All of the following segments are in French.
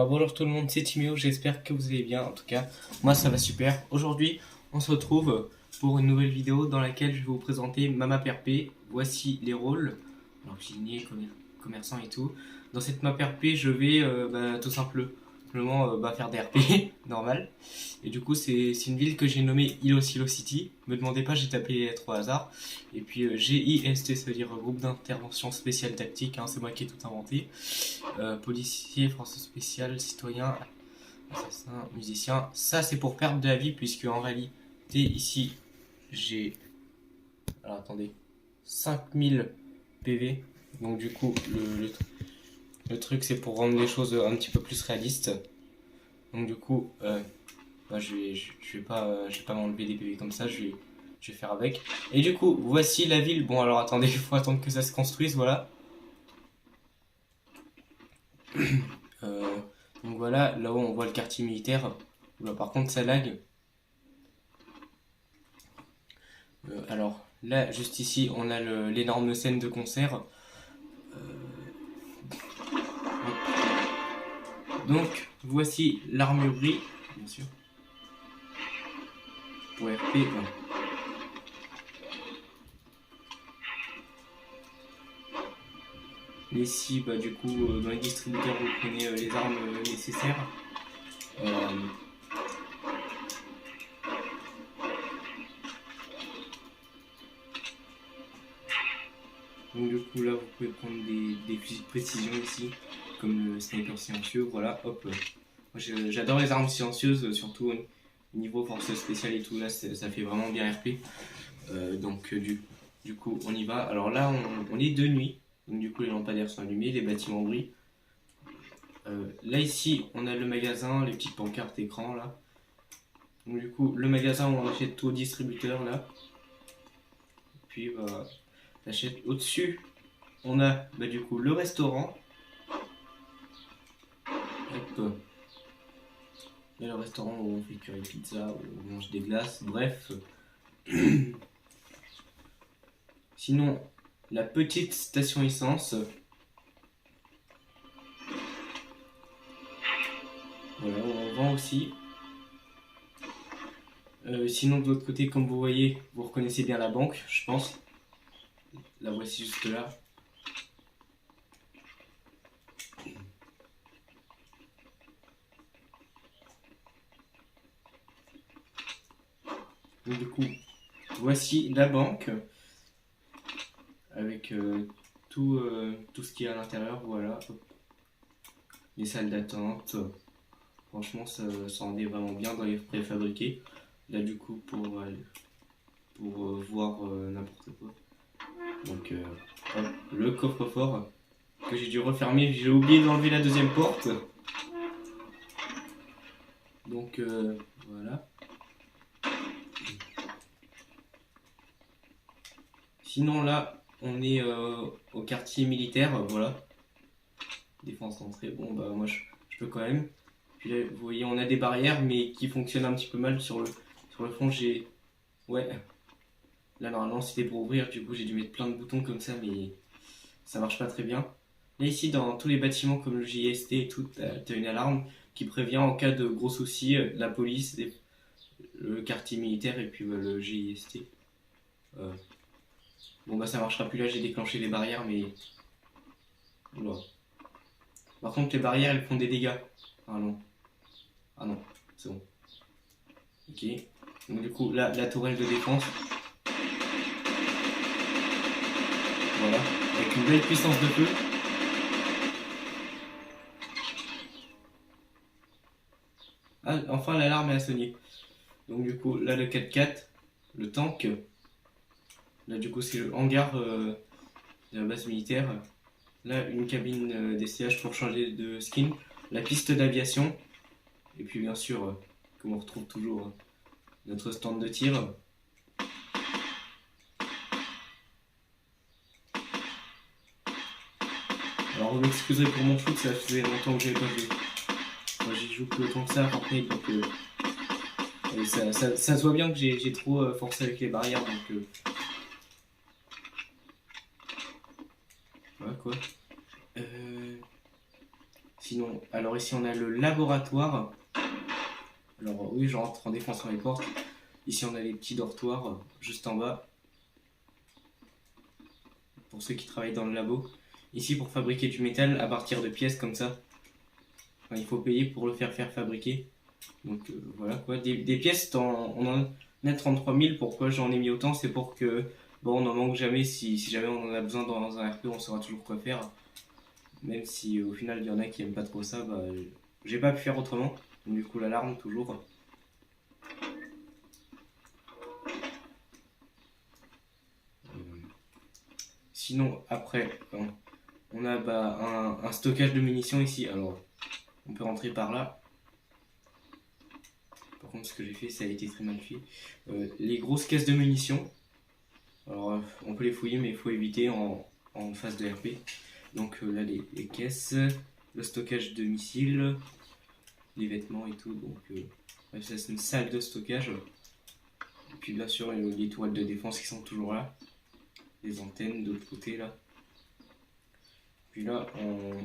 Bonjour tout le monde, c'est Timéo, j'espère que vous allez bien. En tout cas, moi ça va super. Aujourd'hui, on se retrouve pour une nouvelle vidéo dans laquelle je vais vous présenter ma map RP. Voici les rôles, alors cuisinier, commerçant et tout. Dans cette map RP, je vais tout simplement faire des RP, normal. Et du coup, c'est une ville que j'ai nommée Ilo Silo City. Me demandez pas, j'ai tapé les lettres au hasard. Et puis GIST, ça veut dire groupe d'intervention spéciale tactique, hein, c'est moi qui ai tout inventé. Policier, force spéciale, citoyen, assassin, musicien. Ça, c'est pour perdre de la vie, puisque en réalité, ici, j'ai. Alors attendez, 5000 PV. Donc, du coup, le truc, c'est pour rendre les choses un petit peu plus réalistes. Donc, du coup, je vais pas m'enlever des PV comme ça, je vais faire avec. Et du coup, voici la ville. Bon, alors attendez, il faut attendre que ça se construise, voilà. Donc voilà, là-haut on voit le quartier militaire. Là, par contre ça lag. Alors là, juste ici, on a l'énorme scène de concert. Donc voici l'armurerie, bien sûr. Pour RP. Ici, du coup, dans les distributeurs, vous prenez les armes nécessaires. Donc du coup là vous pouvez prendre des fusils de précision ici, comme le sniper silencieux, voilà, hop. Moi j'adore les armes silencieuses, surtout au niveau force spéciale et tout, là ça fait vraiment bien RP. Du coup on y va. Alors là on est de nuit, donc du coup les lampadaires sont allumés, les bâtiments brillent. Là ici on a le magasin, les petites pancartes écran là. Donc du coup le magasin où on achète tout au distributeur là. Puis t'achètes au-dessus. On a du coup le restaurant. Hop. Il y a le restaurant où on fait cuire les pizzas, où on mange des glaces, bref. Sinon, la petite station essence. Voilà, on vend aussi. Sinon, de l'autre côté, comme vous voyez, vous reconnaissez bien la banque, je pense. La voici juste là. Donc, du coup, voici la banque avec tout ce qu'il y a à l'intérieur. Voilà, les salles d'attente. Franchement, ça rendait vraiment bien dans les préfabriqués. Là, du coup, pour voir n'importe quoi. Donc, hop, le coffre-fort que j'ai dû refermer. J'ai oublié d'enlever la deuxième porte. Donc, voilà. Sinon, là, on est au quartier militaire. Voilà. Défense d'entrée. Bon, moi, je peux quand même. Puis là, vous voyez, on a des barrières, mais qui fonctionnent un petit peu mal sur le fond. Ouais. Là, normalement, c'était pour ouvrir. Du coup, j'ai dû mettre plein de boutons comme ça, mais ça marche pas très bien. Là, ici, dans tous les bâtiments comme le JST et tout, t'as une alarme qui prévient en cas de gros soucis la police, le quartier militaire et puis le JST. Bon, ça marchera plus là, j'ai déclenché les barrières, mais. Oula. Par contre, les barrières elles font des dégâts. Ah non. Ah non, c'est bon. Ok. Donc, du coup, là, la tourelle de défense. Voilà. Avec une belle puissance de feu. Ah, enfin, l'alarme a sonné. Donc, du coup, là, le 4x4, le tank. Là, du coup, c'est le hangar de la base militaire. Là, une cabine d'essayage pour changer de skin. La piste d'aviation. Et puis, bien sûr, comme on retrouve toujours, notre stand de tir. Alors, vous m'excuserez pour mon foot, ça faisait longtemps que j'avais pas joué. Moi, j'y joue plus autant que ça, Fortnite, donc ça se voit bien que j'ai trop forcé avec les barrières, donc voilà quoi. Sinon, alors Alors ici on a le laboratoire. Alors oui, je rentre en défonçant les portes. Ici on a les petits dortoirs juste en bas. Pour ceux qui travaillent dans le labo. Ici pour fabriquer du métal à partir de pièces comme ça. Enfin, il faut payer pour le faire fabriquer. Donc voilà quoi. Des pièces, on en a 33 000. Pourquoi j'en ai mis autant? C'est pour que bon, on n'en manque jamais. Si jamais on en a besoin dans un RP, on saura toujours quoi faire. Même si au final il y en a qui aiment pas trop ça, bah, j'ai pas pu faire autrement. Donc, du coup l'alarme toujours. Sinon après on a un stockage de munitions ici. Alors on peut rentrer par là. Par contre ce que j'ai fait ça a été très mal fait. Les grosses caisses de munitions. Alors on peut les fouiller mais il faut éviter en phase de RP. Donc là les caisses, le stockage de missiles, les vêtements et tout. Donc ça c'est une salle de stockage. Et puis bien sûr les toiles de défense qui sont toujours là. Les antennes de l'autre côté là. Puis là on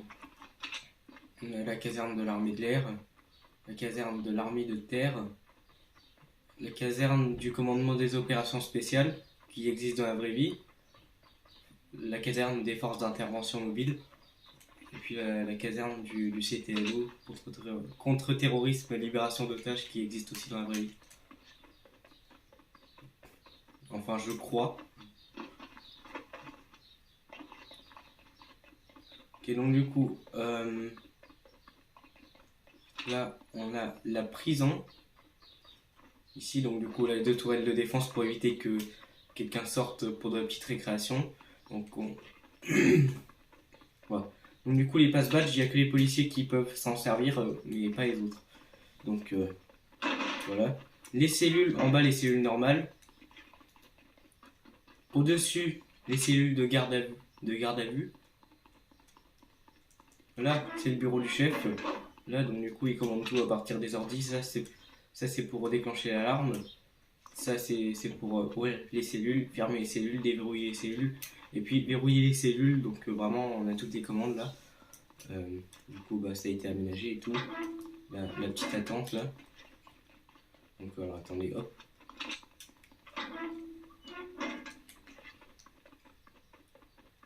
a la caserne de l'armée de l'air, la caserne de l'armée de terre, la caserne du commandement des opérations spéciales qui existe dans la vraie vie, la caserne des forces d'intervention mobile, et puis la caserne du CTLO, contre-terrorisme libération d'otages, qui existe aussi dans la vraie vie. Enfin, je crois. Ok, donc du coup, là, on a la prison. Ici, donc du coup, là, 2 tourelles de défense pour éviter que quelqu'un sorte pour de la petite récréation. Donc, voilà. Donc du coup, les passe-badges, il n'y a que les policiers qui peuvent s'en servir, mais pas les autres. Donc, voilà. Les cellules, en bas, les cellules normales. Au-dessus, les cellules de garde à vue. Là, c'est le bureau du chef. Là, donc du coup, il commande tout à partir des ordis. Ça, c'est pour déclencher l'alarme. Ça, c'est pour ouvrir les cellules, fermer les cellules, déverrouiller les cellules. Et puis, verrouiller les cellules. Donc, vraiment, on a toutes les commandes là. Du coup, bah, ça a été aménagé et tout. La petite attente là. Donc, alors, attendez, hop.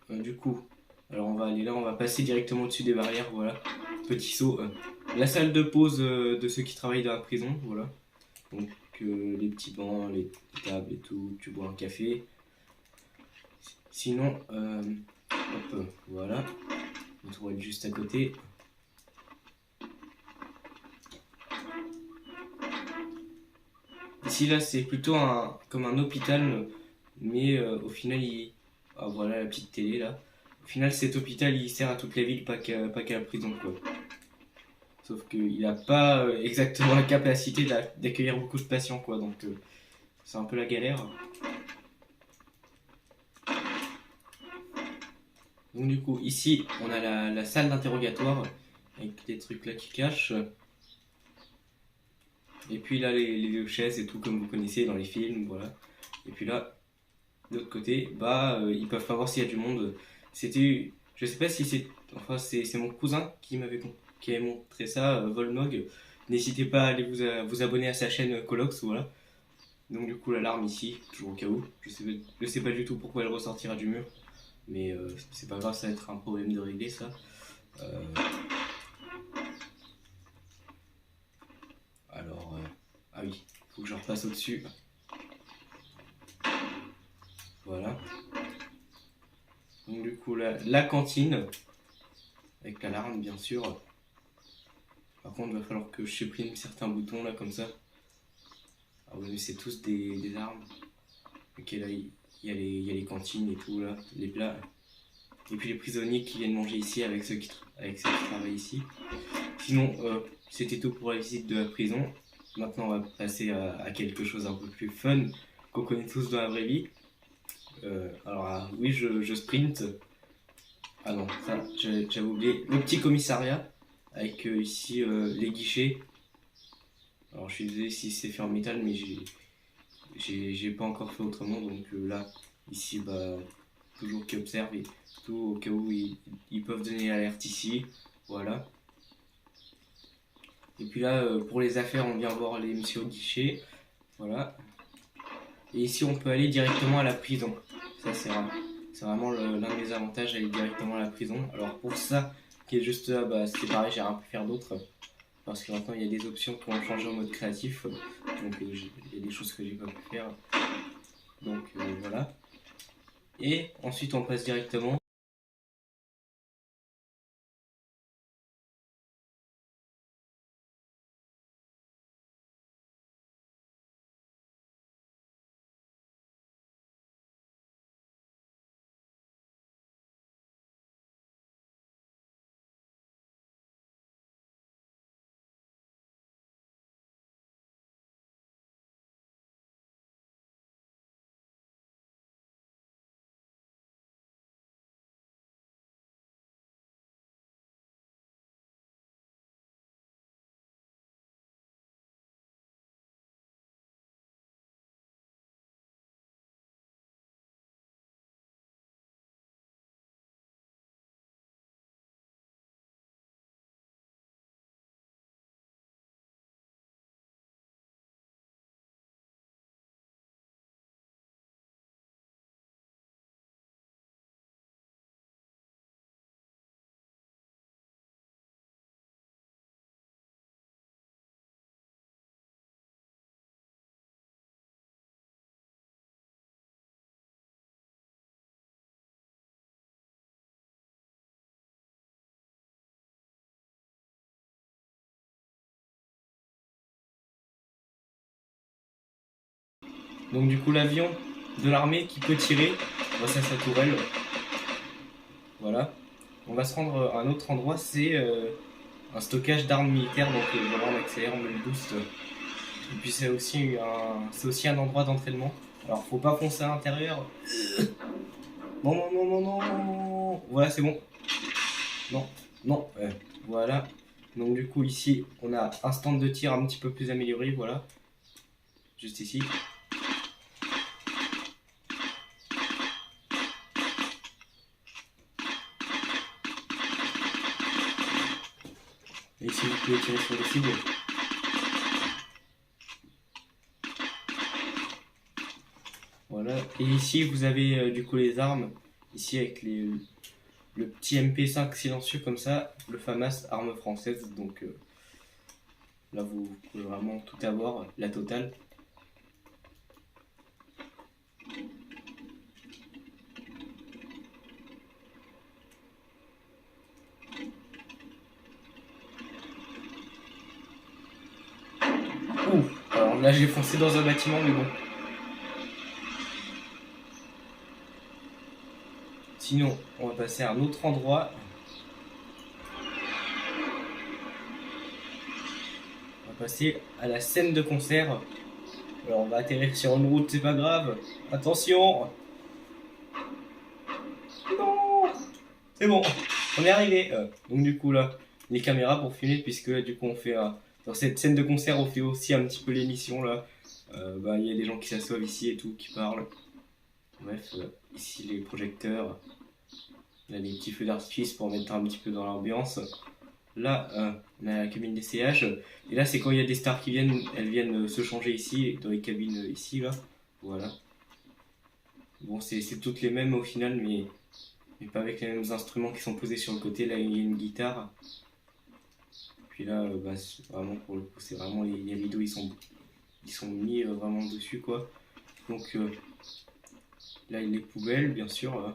Du coup, alors on va aller là, on va passer directement au-dessus des barrières, voilà. Petit saut. La salle de pause de ceux qui travaillent dans la prison, voilà. Donc les petits bancs, les tables et tout, tu bois un café. Sinon, hop, voilà. On va être juste à côté. Ici là c'est plutôt comme un hôpital, mais au final ah, voilà la petite télé là. Au final cet hôpital il sert à toute la ville, pas qu'à la prison quoi. Sauf qu'il n'a pas exactement la capacité d'accueillir beaucoup de patients quoi, donc c'est un peu la galère. Donc du coup ici on a la salle d'interrogatoire avec des trucs là qui cachent. Et puis là les chaises et tout comme vous connaissez dans les films, voilà. Et puis là, de l'autre côté, bah ils peuvent pas voir s'il y a du monde. C'était, je sais pas si c'est, enfin c'est mon cousin qui avait montré ça, Volmog. N'hésitez pas à aller vous abonner à sa chaîne Colox, voilà. Donc du coup l'alarme ici, toujours au cas où. Je sais pas du tout pourquoi elle ressortira du mur, mais c'est pas grave, ça va être un problème de régler ça. Alors, ah oui, faut que je repasse au-dessus. Voilà. Donc du coup la cantine, avec l'alarme bien sûr. Par contre il va falloir que je supprime certains boutons là comme ça. Ah oui mais c'est tous des armes. Ok là il y a les cantines et tout là, les plats. Et puis les prisonniers qui viennent manger ici avec ceux qui travaillent ici. Sinon c'était tout pour la visite de la prison. Maintenant on va passer à quelque chose un peu plus fun qu'on connaît tous dans la vraie vie. Alors oui je sprint. Ah non, ça j'avais oublié. Le petit commissariat avec ici les guichets. Alors je suis désolé si c'est fait en métal, mais j'ai pas encore fait autrement. Donc là, ici, bah toujours qu'ils observent et tout au cas où ils peuvent donner l'alerte ici. Voilà. Et puis là, pour les affaires, on vient voir les messieurs au guichet. Voilà. Et ici, on peut aller directement à la prison. Ça, c'est vraiment l'un des avantages, aller directement à la prison. Alors pour ça, qui est juste là, bah, c'est pareil, j'ai rien pu faire d'autre. Parce que maintenant, il y a des options qui ont changé en mode créatif. Donc il y a des choses que j'ai pas pu faire. Donc voilà. Et ensuite, on passe directement. Donc du coup, l'avion de l'armée qui peut tirer, voici sa tourelle. Voilà. On va se rendre à un autre endroit, c'est un stockage d'armes militaires. Donc voilà, on accélère, on met le boost. Et puis c'est aussi un endroit d'entraînement. Alors faut pas foncer à l'intérieur. Non, non, non, non, non. Voilà, c'est bon. Non, non. Voilà. Donc du coup ici, on a un stand de tir un petit peu plus amélioré. Voilà. Juste ici. Et ici, vous pouvez tirer sur les cibles. Voilà. Et ici, vous avez du coup les armes. Ici, avec le petit MP5 silencieux comme ça, le FAMAS arme française. Donc là, vous pouvez vraiment tout avoir, la totale. Ouh, alors là, j'ai foncé dans un bâtiment, mais bon. Sinon, on va passer à un autre endroit. On va passer à la scène de concert. Alors, on va atterrir sur une route, c'est pas grave. Attention! Non! C'est bon, on est arrivé. Donc, du coup, là, les caméras pour filmer, puisque là, du coup, on fait dans cette scène de concert, on fait aussi un petit peu l'émission là. Bah, il y a des gens qui s'assoient ici et tout, qui parlent. Bref, ici les projecteurs. Là, les petits feux d'artifice pour mettre un petit peu dans l'ambiance. Là, on a la cabine d'essayage. Et là, c'est quand il y a des stars qui viennent, elles viennent se changer ici, dans les cabines ici, là. Voilà. Bon, c'est toutes les mêmes au final, mais pas avec les mêmes instruments qui sont posés sur le côté. Là, il y a une guitare. Puis là, bah, vraiment, pour le coup, c'est vraiment les rideaux, ils sont mis vraiment dessus, quoi. Donc là, les poubelles, bien sûr.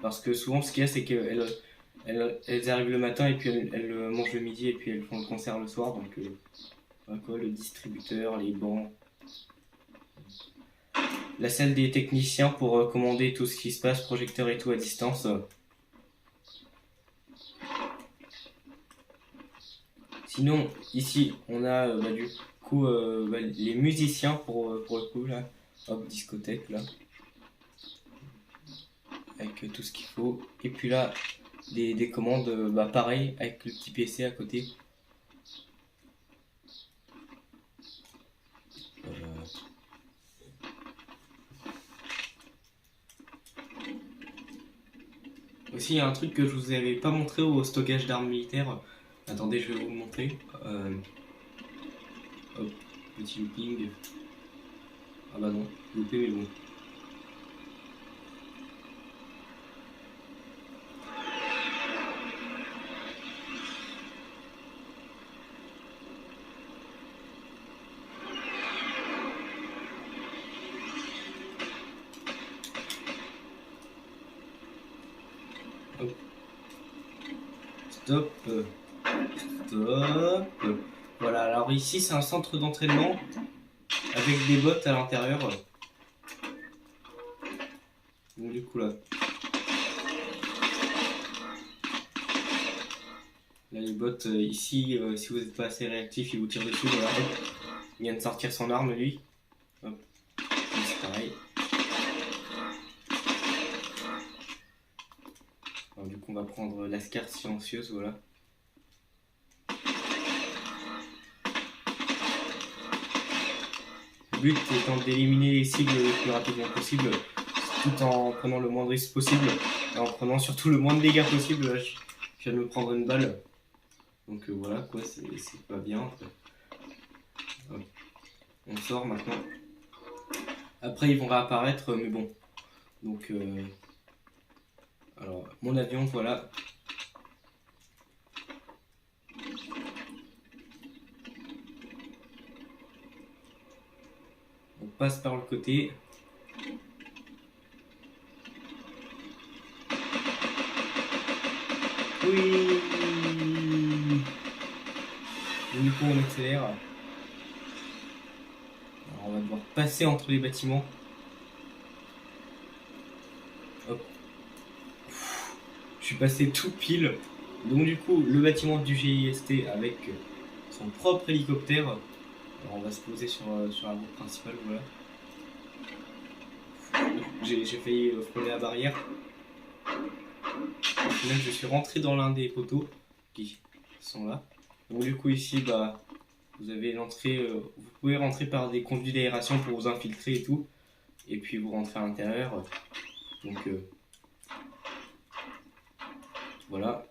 Parce que souvent, ce qu'il y a, c'est qu'elles arrivent le matin et puis elles mangent le midi et puis elles font le concert le soir. Donc, voilà quoi, le distributeur, les bancs. La salle des techniciens pour commander tout ce qui se passe, projecteur et tout à distance. Sinon, ici, on a bah, du coup bah, les musiciens pour le coup, là. Hop, discothèque, là. Avec tout ce qu'il faut. Et puis là, des commandes, bah, pareil, avec le petit PC à côté. Aussi, il y a un truc que je vous avais pas montré au stockage d'armes militaires. Attendez, je vais vous le montrer. Hop, petit looping. Ah bah non, loupé mais bon. Hop. Stop. Stop. Voilà, alors ici c'est un centre d'entraînement avec des bottes à l'intérieur. Donc du coup là les bottes ici, si vous n'êtes pas assez réactif, il vous tire dessus. Voilà. Il vient de sortir son arme lui. Hop. C'est pareil. Alors, du coup on va prendre la Scar silencieuse, voilà. Le but étant d'éliminer les cibles le plus rapidement possible, tout en prenant le moins de risques possible, et en prenant surtout le moins de dégâts possible. Là, je viens de me prendre une balle. Donc voilà quoi, c'est pas bien. Hop. On sort maintenant. Après ils vont réapparaître, mais bon. Donc alors mon avion, voilà. On passe par le côté. Oui. Et du coup on accélère. Alors on va devoir passer entre les bâtiments. Hop. Je suis passé tout pile. Donc du coup le bâtiment du GIST avec son propre hélicoptère. Alors on va se poser sur la route principale, voilà. J'ai failli frôler la barrière. Au final je suis rentré dans l'un des poteaux qui sont là. Donc du coup ici bah vous avez l'entrée, vous pouvez rentrer par des conduits d'aération pour vous infiltrer et tout. Et puis vous rentrez à l'intérieur. Donc voilà.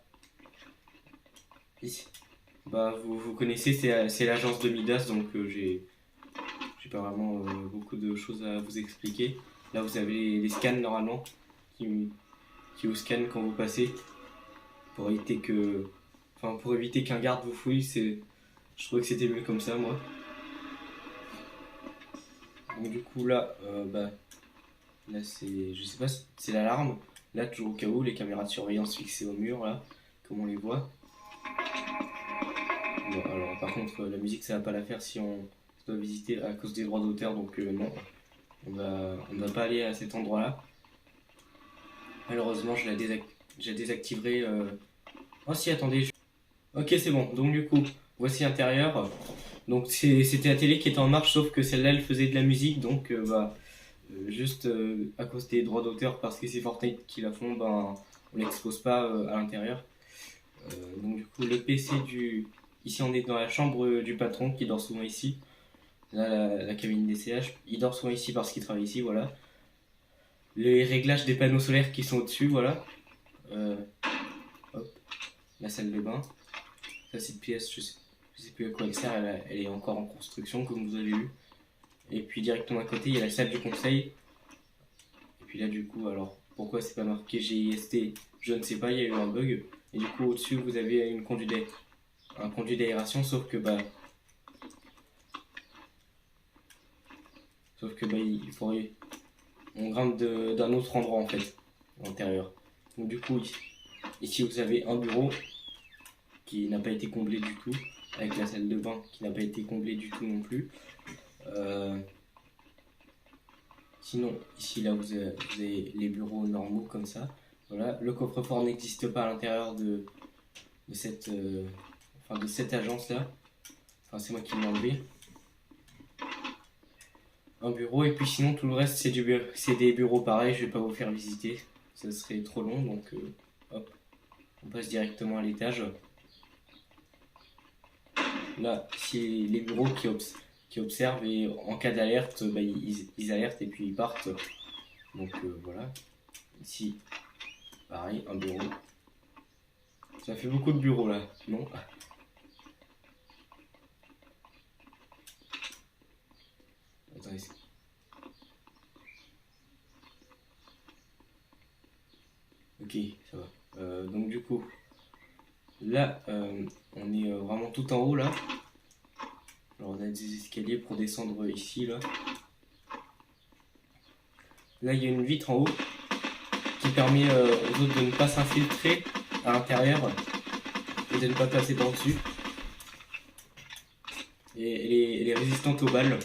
Ici. Bah vous connaissez, c'est l'agence de Midas, donc j'ai pas vraiment beaucoup de choses à vous expliquer. Là vous avez les scans normalement qui vous scannent quand vous passez pour éviter qu'un garde vous fouille. Je trouvais que c'était mieux comme ça moi. Donc du coup là là c'est, je sais pas, c'est l'alarme. Là toujours au cas où, les caméras de surveillance fixées au mur là, comme on les voit. Bon, alors par contre la musique ça va pas la faire si on doit visiter à cause des droits d'auteur, donc non, on va pas aller à cet endroit là. Malheureusement je la désactiverai. Oh si, attendez. Ok c'est bon, donc du coup voici l'intérieur. Donc c'était la télé qui était en marche, sauf que celle-là elle faisait de la musique, donc juste à cause des droits d'auteur, parce que c'est Fortnite qui la font, ben on l'expose pas à l'intérieur. Donc du coup le PC ici on est dans la chambre du patron qui dort souvent ici. Là la cabine des CH, il dort souvent ici parce qu'il travaille ici, voilà. Les réglages des panneaux solaires qui sont au-dessus, voilà. Hop. La salle de bain. Ça c'est une pièce, je sais plus à quoi elle sert, elle est encore en construction comme vous avez vu. Et puis directement à côté il y a la salle du conseil. Et puis là du coup, alors pourquoi c'est pas marqué GIST, je ne sais pas, il y a eu un bug. Et du coup au-dessus vous avez un conduit d'aération, sauf que il faudrait on grimpe d'un autre endroit en fait, à l'intérieur. Donc du coup ici vous avez un bureau qui n'a pas été comblé du tout, avec la salle de bain qui n'a pas été comblée du tout non plus. Sinon ici là vous avez les bureaux normaux comme ça. Voilà, le coffre-fort n'existe pas à l'intérieur de cette agence là. Enfin c'est moi qui l'ai enlevé. Un bureau, et puis sinon tout le reste c'est des bureaux pareils, je vais pas vous faire visiter, ça serait trop long, donc hop, on passe directement à l'étage. Là c'est les bureaux qui observent, et en cas d'alerte ils alertent et puis ils partent. Donc voilà, ici pareil, un bureau. Ça fait beaucoup de bureaux là, non? Ok, ça va. Donc du coup, là, on est vraiment tout en haut là. Alors on a des escaliers pour descendre ici là. Là il y a une vitre en haut qui permet aux autres de ne pas s'infiltrer à l'intérieur et de ne pas passer par dessus. Et elle est résistante aux balles.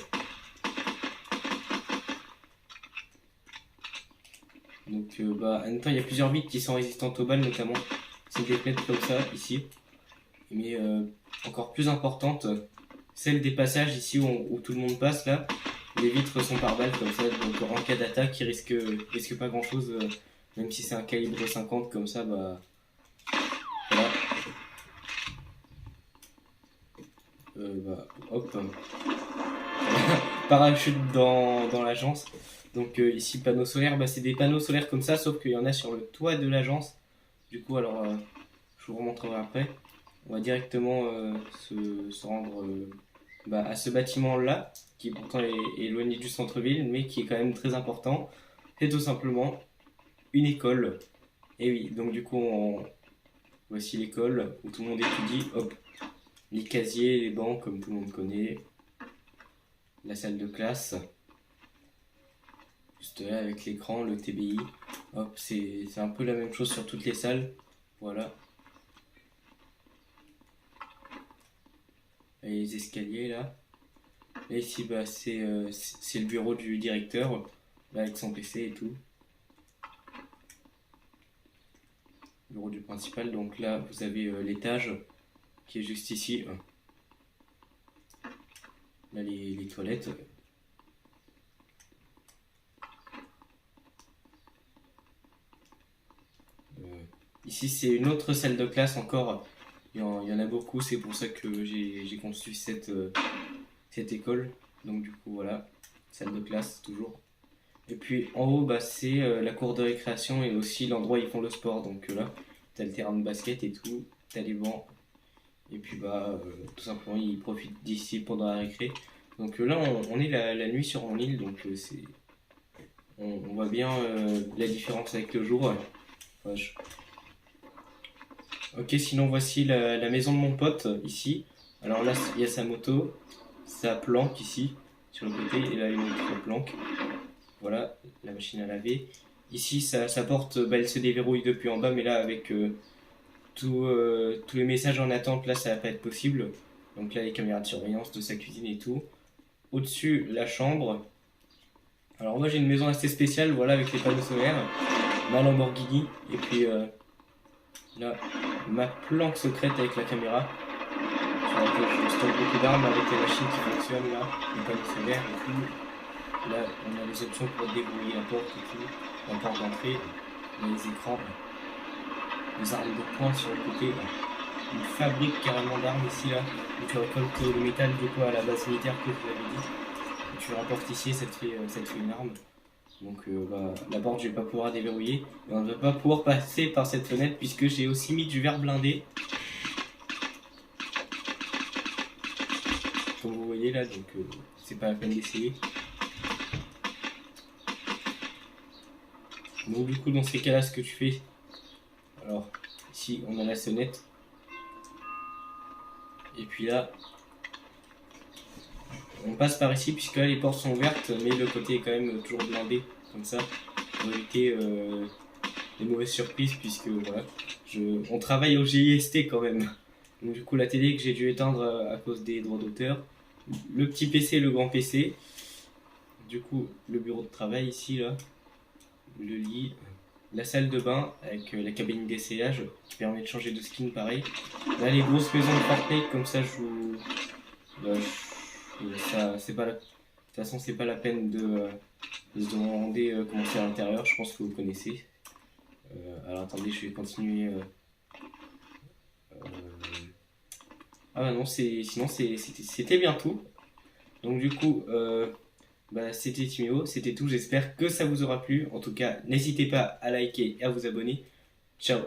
Donc en même temps il y a plusieurs vitres qui sont résistantes aux balles, notamment c'est des fenêtres comme ça ici. Mais encore plus importante, celle des passages ici où tout le monde passe là. Les vitres sont par balles comme ça, donc en cas d'attaque ils risquent pas grand chose, même si c'est un calibre 50 comme ça, bah voilà. Hop. Parachute dans l'agence. Donc ici panneaux solaires, bah, c'est des panneaux solaires comme ça, sauf qu'il y en a sur le toit de l'agence. Du coup alors je vous remontrerai après. On va directement se rendre à ce bâtiment là, qui pourtant est éloigné du centre-ville, mais qui est quand même très important. C'est tout simplement une école. Et oui, donc du coup voici l'école où tout le monde étudie. Hop, les casiers, les bancs comme tout le monde connaît. La salle de classe. Juste là avec l'écran, le TBI. Hop, c'est un peu la même chose sur toutes les salles. Voilà. Et les escaliers là. Et ici bah, c'est le bureau du directeur, là avec son PC et tout. Bureau du principal, donc là vous avez l'étage qui est juste ici. Là les toilettes. Ici c'est une autre salle de classe encore. Il y en a beaucoup, c'est pour ça que j'ai conçu cette école. Donc du coup voilà, salle de classe toujours. Et puis en haut bah, c'est la cour de récréation et aussi l'endroit où ils font le sport. Donc là, t'as le terrain de basket et tout, t'as les bancs. Et puis bah tout simplement ils profitent d'ici pendant la récré. Donc là on est la nuit sur mon île, donc on voit bien la différence avec le jour. Ouais, Ok, sinon voici la maison de mon pote ici. Alors là, il y a sa moto, sa planque ici, sur le côté, et là une autre planque. Voilà, la machine à laver. Ici, sa porte, bah, elle se déverrouille depuis en bas, mais là, avec tous les messages en attente, là, ça va pas être possible. Donc là, les caméras de surveillance de sa cuisine et tout. Au-dessus, la chambre. Alors moi, j'ai une maison assez spéciale, voilà, avec les panneaux solaires, ma Lamborghini, et puis là, ma planque secrète avec la caméra, sur laquelle je stocke beaucoup d'armes avec les machines qui fonctionnent là, les panneaux solaires et tout. Là, on a les options pour débrouiller la porte et tout, la porte d'entrée, les écrans, les armes de poing sur le côté. Une fabrique carrément d'armes ici là, où tu récoltes le métal de quoi à la base militaire que je vous avais dit. Et tu le rapportes ici et ça te fait une arme. Donc la porte je vais pas pouvoir déverrouiller et on ne va pas pouvoir passer par cette fenêtre puisque j'ai aussi mis du verre blindé. Comme vous voyez là, donc c'est pas la peine d'essayer. Donc du coup dans ces cas là ce que tu fais, alors ici on a la sonnette. Et puis là on passe par ici puisque là les portes sont ouvertes mais le côté est quand même toujours blindé comme ça pour éviter les mauvaises surprises puisque voilà, on travaille au GIST quand même. Donc du coup la télé que j'ai dû éteindre à cause des droits d'auteur, le petit PC, le grand PC, du coup le bureau de travail ici là, le lit, la salle de bain avec la cabine d'essayage qui permet de changer de skin pareil. Là les grosses maisons de Fortnite comme ça ça c'est pas la... De toute façon c'est pas la peine de se demander comment c'est à l'intérieur, je pense que vous connaissez. Alors attendez, je vais continuer. Ah bah non, sinon c'était bien tout. Donc du coup, c'était Timéo, c'était tout. J'espère que ça vous aura plu. En tout cas, n'hésitez pas à liker et à vous abonner. Ciao.